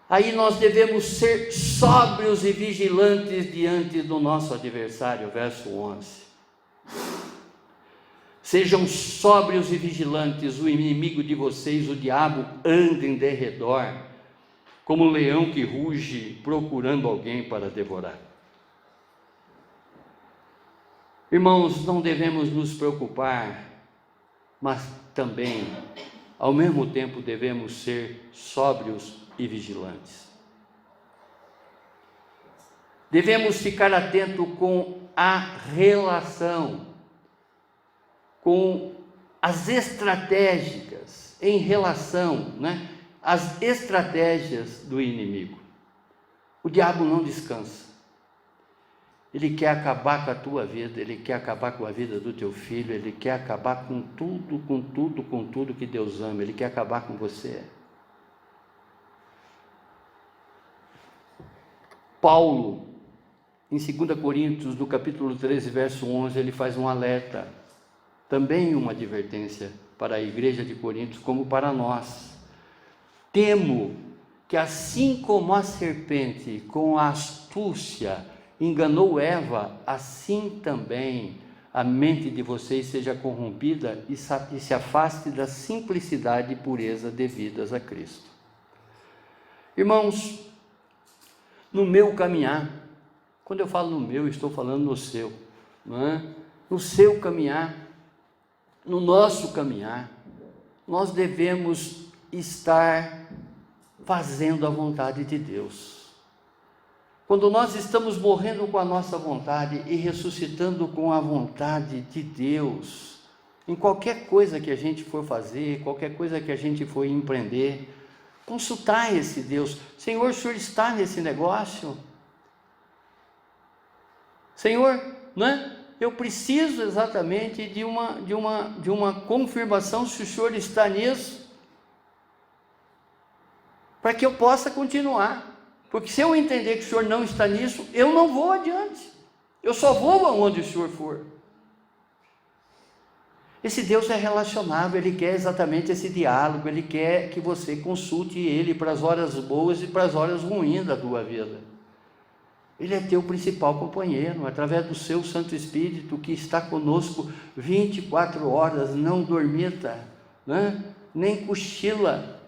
Aí nós devemos ser sóbrios e vigilantes diante do nosso adversário, verso 11. Sejam sóbrios e vigilantes, o inimigo de vocês, o diabo, anda em derredor, como um leão que ruge, procurando alguém para devorar. Irmãos, não devemos nos preocupar, mas também, ao mesmo tempo, devemos ser sóbrios e vigilantes. Devemos ficar atento com a relação, com as estratégias em relação, às estratégias do inimigo. O diabo não descansa. Ele quer acabar com a tua vida, ele quer acabar com a vida do teu filho, ele quer acabar com tudo que Deus ama, ele quer acabar com você. Paulo, em 2 Coríntios, no capítulo 13, verso 11, ele faz um alerta, também uma advertência para a igreja de Coríntios, como para nós. Temo que assim como a serpente, com a astúcia, enganou Eva, assim também a mente de vocês seja corrompida e se afaste da simplicidade e pureza devidas a Cristo. Irmãos, no meu caminhar, quando eu falo no meu, estou falando no seu, não é? No seu caminhar, no nosso caminhar, nós devemos estar fazendo a vontade de Deus. Quando nós estamos morrendo com a nossa vontade e ressuscitando com a vontade de Deus, em qualquer coisa que a gente for fazer, qualquer coisa que a gente for empreender, consultar esse Deus. Senhor, o Senhor está nesse negócio? Senhor, eu preciso exatamente de uma confirmação se o Senhor está nisso, para que eu possa continuar. Porque se eu entender que o Senhor não está nisso, eu não vou adiante. Eu só vou aonde o Senhor for. Esse Deus é relacionável, Ele quer exatamente esse diálogo, Ele quer que você consulte Ele para as horas boas e para as horas ruins da tua vida. Ele é teu principal companheiro, através do seu Santo Espírito, que está conosco 24 horas, não dormita, né? Nem cochila,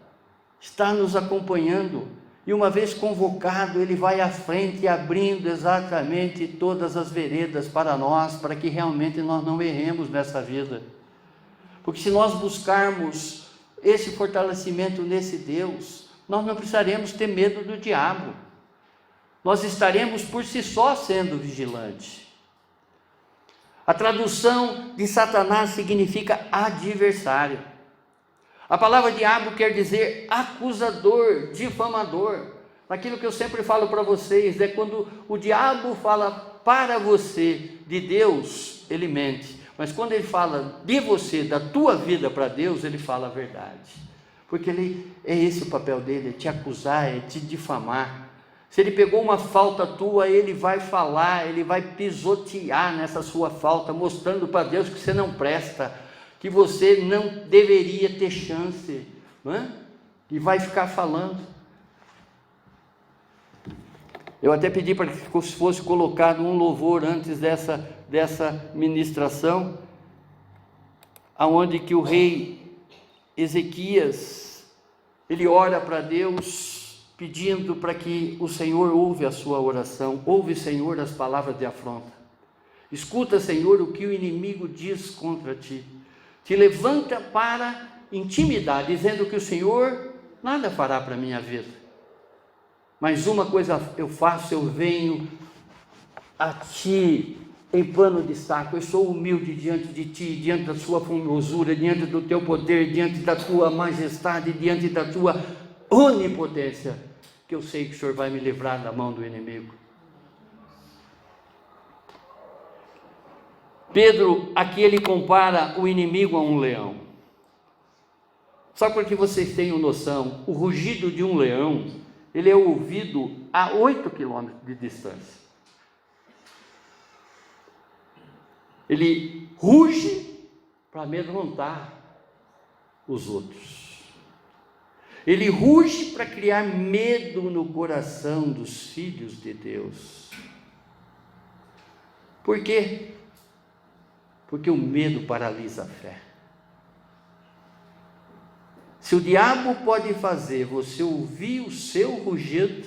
está nos acompanhando, e uma vez convocado, Ele vai à frente, abrindo exatamente todas as veredas para nós, para que realmente nós não erremos nessa vida. Porque se nós buscarmos esse fortalecimento nesse Deus, nós não precisaremos ter medo do diabo. Nós estaremos por si só sendo vigilantes. A tradução de Satanás significa adversário. A palavra diabo quer dizer acusador, difamador. Aquilo que eu sempre falo para vocês é quando o diabo fala para você de Deus, ele mente. Mas quando ele fala de você, da tua vida para Deus, ele fala a verdade. Porque é esse o papel dele, é te acusar, é te difamar. Se ele pegou uma falta tua, ele vai falar, ele vai pisotear nessa sua falta, mostrando para Deus que você não presta, que você não deveria ter chance, não é? E vai ficar falando. Eu até pedi para que fosse colocado um louvor antes dessa ministração, aonde que o rei Ezequias, ele ora para Deus, pedindo para que o Senhor ouve a sua oração. Ouve, Senhor, as palavras de afronta. Escuta, Senhor, o que o inimigo diz contra ti. Te levanta para intimidar, dizendo que o Senhor nada fará para a minha vida. Mas uma coisa eu faço, eu venho a ti em pano de saco. Eu sou humilde diante de ti, diante da sua formosura, diante do teu poder, diante da tua majestade, diante da tua onipotência, que eu sei que o Senhor vai me livrar da mão do inimigo. Pedro, aqui ele compara o inimigo a um leão. Só para que vocês tenham noção, o rugido de um leão, ele é ouvido a 8 quilômetros de distância. Ele ruge para amedrontar os outros. Ele ruge para criar medo no coração dos filhos de Deus. Por quê? Porque o medo paralisa a fé. Se o diabo pode fazer você ouvir o seu rugido,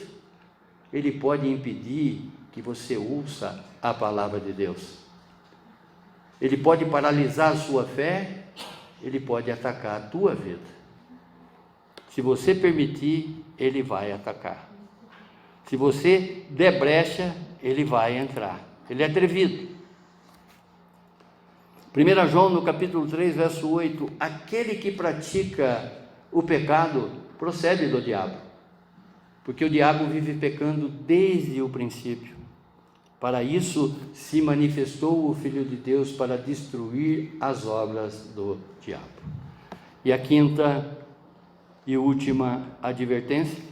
ele pode impedir que você ouça a palavra de Deus. Ele pode paralisar a sua fé, ele pode atacar a tua vida. Se você permitir, ele vai atacar. Se você der brecha, ele vai entrar. Ele é atrevido. 1 João, no capítulo 3, verso 8, aquele que pratica o pecado procede do diabo, porque o diabo vive pecando desde o princípio. Para isso se manifestou o Filho de Deus, para destruir as obras do diabo. E a quinta e última advertência: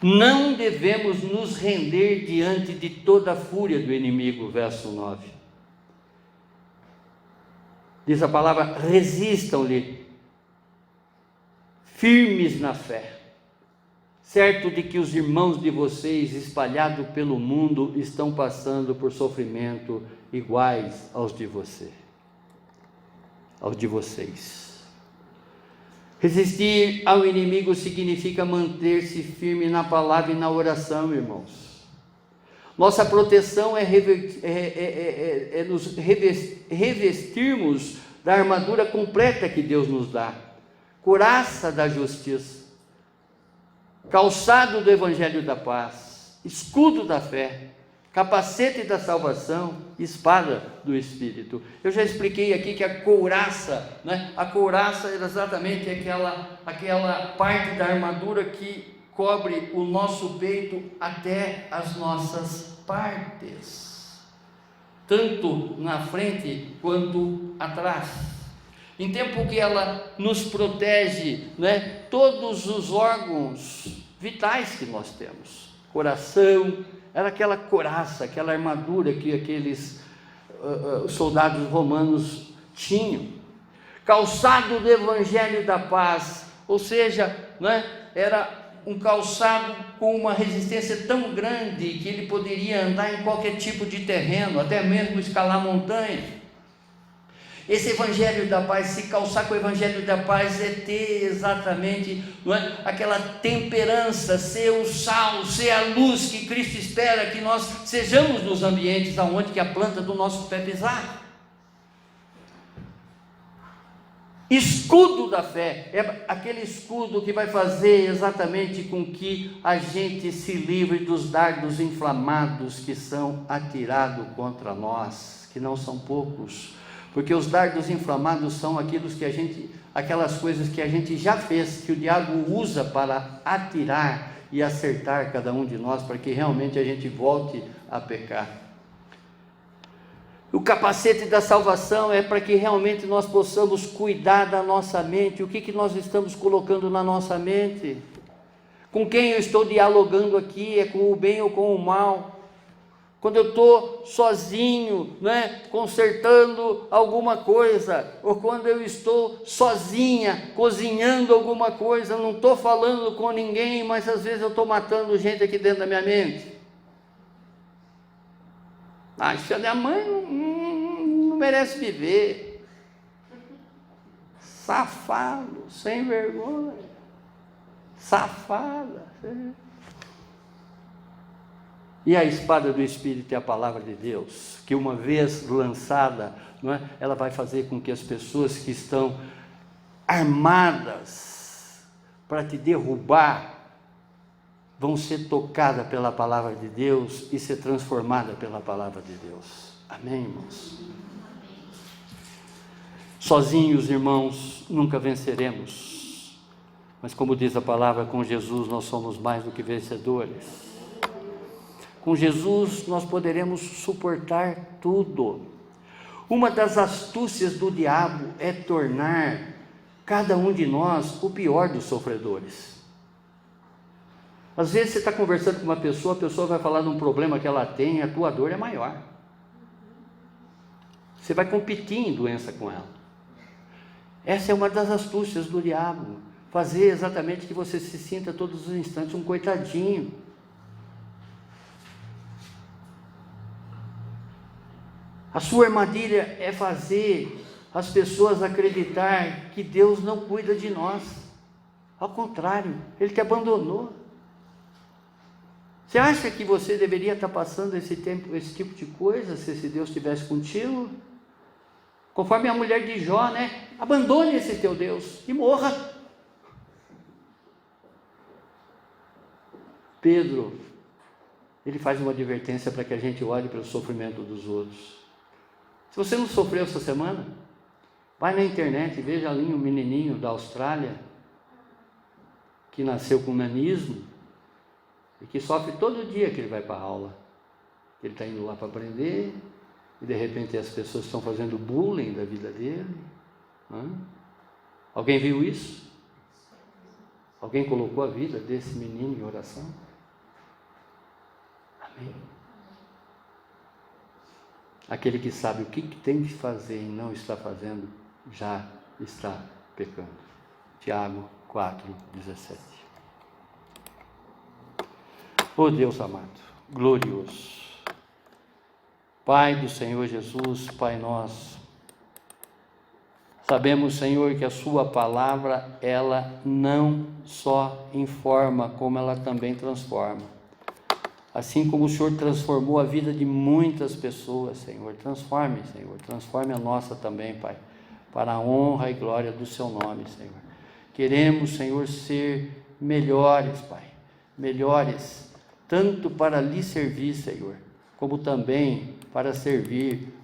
não devemos nos render diante de toda a fúria do inimigo, verso 9. Diz a palavra: resistam-lhe, firmes na fé, certo de que os irmãos de vocês, espalhados pelo mundo, estão passando por sofrimento iguais aos de vocês. Resistir ao inimigo significa manter-se firme na palavra e na oração, irmãos. Nossa proteção é nos revestirmos da armadura completa que Deus nos dá, couraça da justiça, calçado do evangelho da paz, escudo da fé, capacete da salvação, espada do Espírito. Eu já expliquei aqui que a couraça, né? A couraça é exatamente aquela parte da armadura que cobre o nosso peito até as nossas partes, tanto na frente quanto atrás. em tempo que ela nos protege, né, todos os órgãos vitais que nós temos, coração, era aquela couraça, aquela armadura que aqueles soldados romanos tinham, calçado do Evangelho da Paz, ou seja, né, era um calçado com uma resistência tão grande que ele poderia andar em qualquer tipo de terreno, até mesmo escalar montanha. Esse Evangelho da Paz, se calçar com o Evangelho da Paz, é ter exatamente, não é, aquela temperança, ser o sal, ser a luz que Cristo espera que nós sejamos nos ambientes aonde que a planta do nosso pé pisar. Escudo da fé, é aquele escudo que vai fazer exatamente com que a gente se livre dos dardos inflamados que são atirados contra nós, que não são poucos, porque os dardos inflamados são aquelas coisas que a gente já fez, que o diabo usa para atirar e acertar cada um de nós, para que realmente a gente volte a pecar. O capacete da salvação é para que realmente nós possamos cuidar da nossa mente. O que nós estamos colocando na nossa mente? Com quem eu estou dialogando aqui? É com o bem ou com o mal? Quando eu estou sozinho, né, consertando alguma coisa, ou quando eu estou sozinha, cozinhando alguma coisa, não estou falando com ninguém, mas às vezes eu estou matando gente aqui dentro da minha mente. Isso a minha mãe não merece viver. Safado, sem vergonha, safada. E a espada do Espírito é a palavra de Deus, que uma vez lançada, não é, ela vai fazer com que as pessoas que estão armadas para te derrubar, vão ser tocadas pela palavra de Deus e ser transformadas pela palavra de Deus. Amém, irmãos? Sozinhos, irmãos, nunca venceremos, mas como diz a palavra, com Jesus nós somos mais do que vencedores. Com Jesus nós poderemos suportar tudo. Uma das astúcias do diabo é tornar cada um de nós o pior dos sofredores. Às vezes você está conversando com uma pessoa, a pessoa vai falar de um problema que ela tem, a tua dor é maior. Você vai competir em doença com ela. Essa é uma das astúcias do diabo, fazer exatamente que você se sinta todos os instantes um coitadinho. A sua armadilha é fazer as pessoas acreditar que Deus não cuida de nós. Ao contrário, Ele te abandonou. Você acha que você deveria estar passando esse tipo de coisa se esse Deus estivesse contigo? Conforme a mulher de Jó, né? Abandone esse teu Deus e morra. Pedro, ele faz uma advertência para que a gente olhe para o sofrimento dos outros. Se você não sofreu essa semana, vai na internet e veja ali um menininho da Austrália que nasceu com nanismo e que sofre todo dia que ele vai para a aula. Ele está indo lá para aprender e de repente as pessoas estão fazendo bullying da vida dele. Alguém viu isso? Alguém colocou a vida desse menino em oração? Amém. Aquele que sabe o que tem de fazer e não está fazendo, já está pecando. Tiago 4,17. Oh Deus amado, glorioso, Pai do Senhor Jesus, Pai nosso, sabemos, Senhor, que a Sua palavra, ela não só informa, como ela também transforma. Assim como o Senhor transformou a vida de muitas pessoas, Senhor, transforme a nossa também, Pai, para a honra e glória do Seu nome, Senhor. Queremos, Senhor, ser melhores, Pai, melhores, tanto para lhe servir, Senhor, como também para servir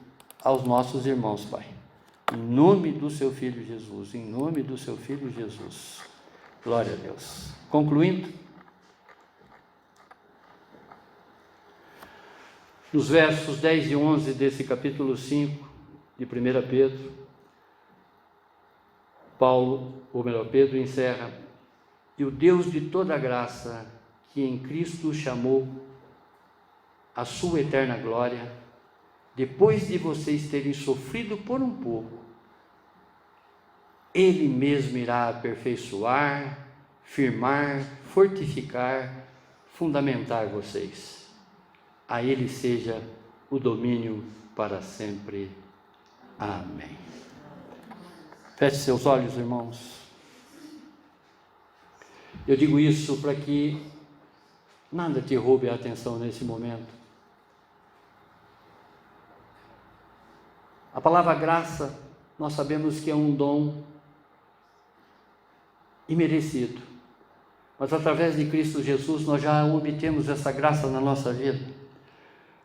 aos nossos irmãos, Pai. Em nome do Seu Filho Jesus, em nome do Seu Filho Jesus. Glória a Deus. Concluindo, nos versos 10 e 11 desse capítulo 5 de 1 Pedro, Pedro encerra: e o Deus de toda graça, que em Cristo chamou a sua eterna glória, depois de vocês terem sofrido por um pouco, Ele mesmo irá aperfeiçoar, firmar, fortificar, fundamentar vocês. A Ele seja o domínio para sempre. Amém. Feche seus olhos, irmãos. Eu digo isso para que nada te roube a atenção nesse momento. A palavra graça, nós sabemos que é um dom imerecido, mas através de Cristo Jesus nós já obtemos essa graça na nossa vida.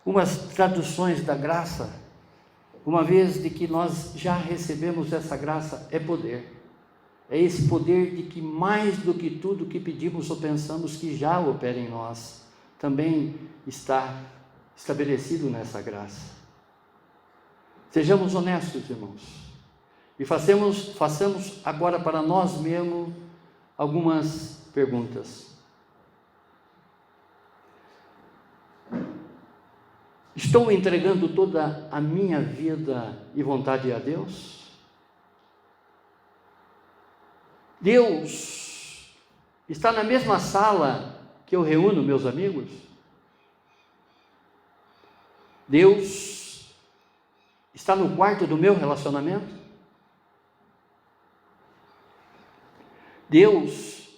Umas traduções da graça, uma vez de que nós já recebemos essa graça, é poder. É esse poder de que mais do que tudo que pedimos ou pensamos que já opera em nós, também está estabelecido nessa graça. Sejamos honestos, irmãos, e façamos agora para nós mesmos algumas perguntas. Estou entregando toda a minha vida e vontade a Deus? Deus está na mesma sala que eu reúno meus amigos? Deus está no quarto do meu relacionamento? Deus,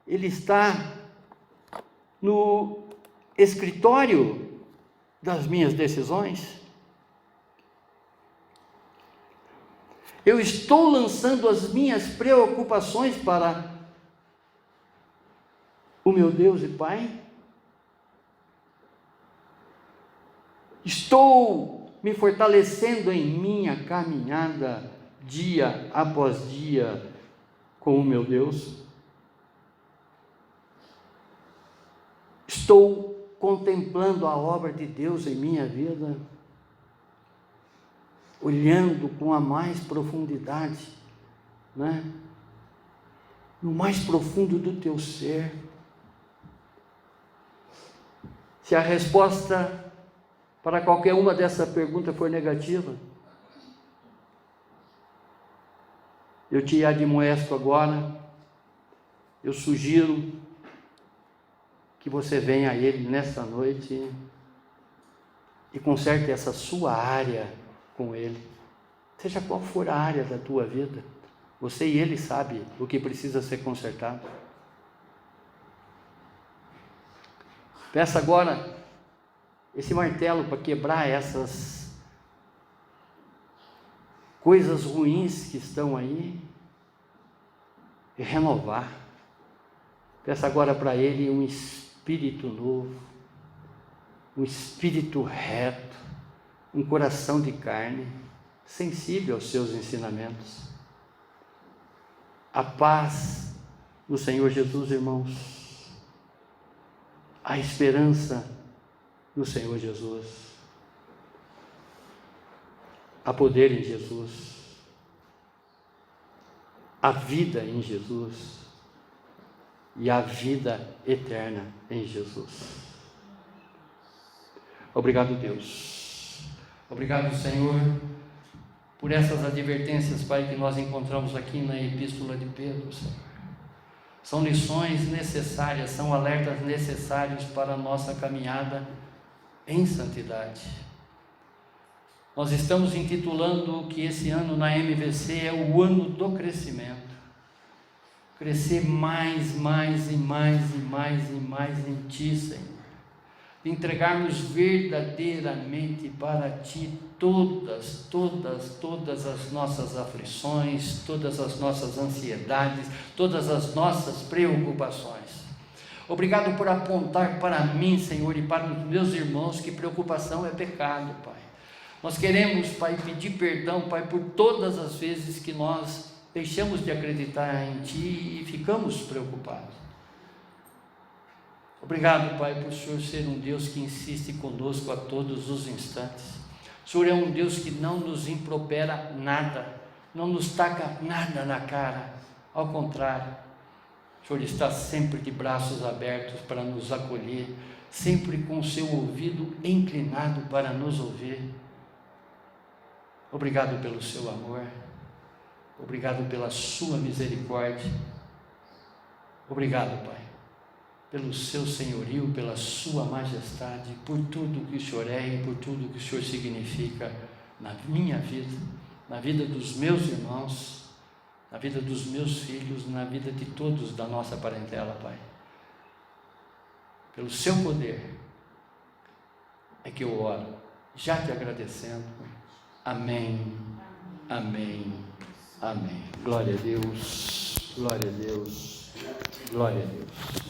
Ele está no escritório das minhas decisões? Eu estou lançando as minhas preocupações para o meu Deus e Pai? Estou me fortalecendo em minha caminhada dia após dia com o meu Deus? Estou contemplando a obra de Deus em minha vida, olhando com a mais profundidade, no mais profundo do teu ser? Se a resposta para qualquer uma dessa pergunta for negativa, eu te admoesto agora, eu sugiro que você venha a Ele nesta noite e conserte essa sua área com Ele, seja qual for a área da tua vida, você e Ele sabe o que precisa ser consertado. Peça agora esse martelo para quebrar essas coisas ruins que estão aí e renovar. Peça agora para Ele um espírito novo, um espírito reto, um coração de carne, sensível aos seus ensinamentos. A paz no Senhor Jesus, irmãos. A esperança no Senhor Jesus. Há poder em Jesus. A vida em Jesus. E a vida eterna em Jesus. Obrigado, Deus. Obrigado, Senhor, por essas advertências, Pai, que nós encontramos aqui na Epístola de Pedro, Senhor. São lições necessárias, são alertas necessários para a nossa caminhada em santidade. Nós estamos intitulando que esse ano na MVC é o ano do crescimento. Crescer mais em Ti, Senhor. Entregarmos verdadeiramente para Ti todas as nossas aflições, todas as nossas ansiedades, todas as nossas preocupações. Obrigado por apontar para mim, Senhor, e para os meus irmãos que preocupação é pecado, Pai. Nós queremos, Pai, pedir perdão, Pai, por todas as vezes que nós deixamos de acreditar em Ti e ficamos preocupados. Obrigado, Pai, por o Senhor ser um Deus que insiste conosco a todos os instantes. O Senhor é um Deus que não nos impropera nada. não nos taca nada na cara, ao contrário, o Senhor está sempre de braços abertos para nos acolher, sempre com o seu ouvido inclinado para nos ouvir. Obrigado pelo seu amor, obrigado pela sua misericórdia, obrigado, Pai, pelo seu senhorio, pela sua majestade, por tudo que o Senhor é e por tudo que o Senhor significa na minha vida, na vida dos meus irmãos, na vida dos meus filhos, na vida de todos da nossa parentela, Pai. Pelo seu poder é que eu oro, já te agradecendo. Amém, amém, amém. Glória a Deus, glória a Deus, glória a Deus.